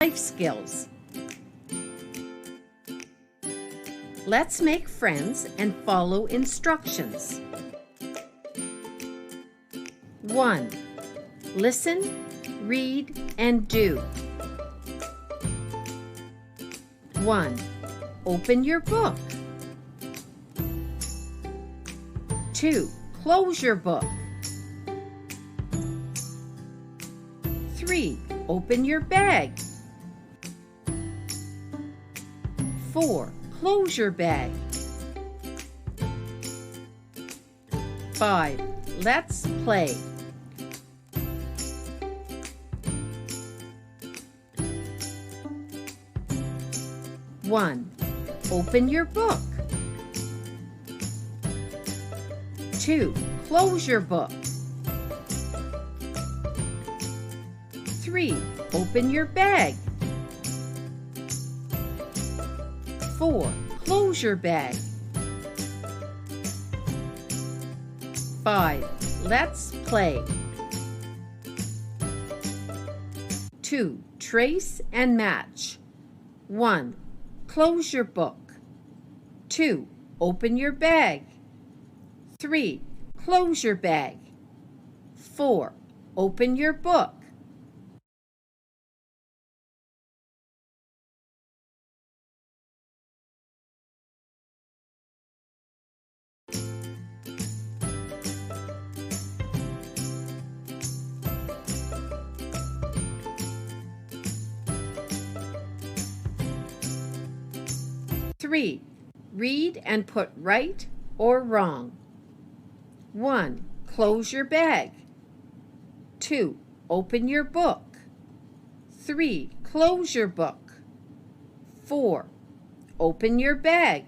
Life skills. Let's make friends and follow instructions. 1. Listen, read, and do. 1. Open your book. 2. Close your book. 3. Open your bag. 4. Close your bag. 5. Let's play. 1. Open your book. 2. Close your book. 3. Open your bag. 4. Close your bag. 5. Let's play. 2. Trace and match. 1. Close your book. 2. Open your bag. 3. Close your bag. 4. Open your book. Three. Read and put right or wrong. 1. Close your bag. 2. Open your book. 3. Close your book. 4. Open your bag.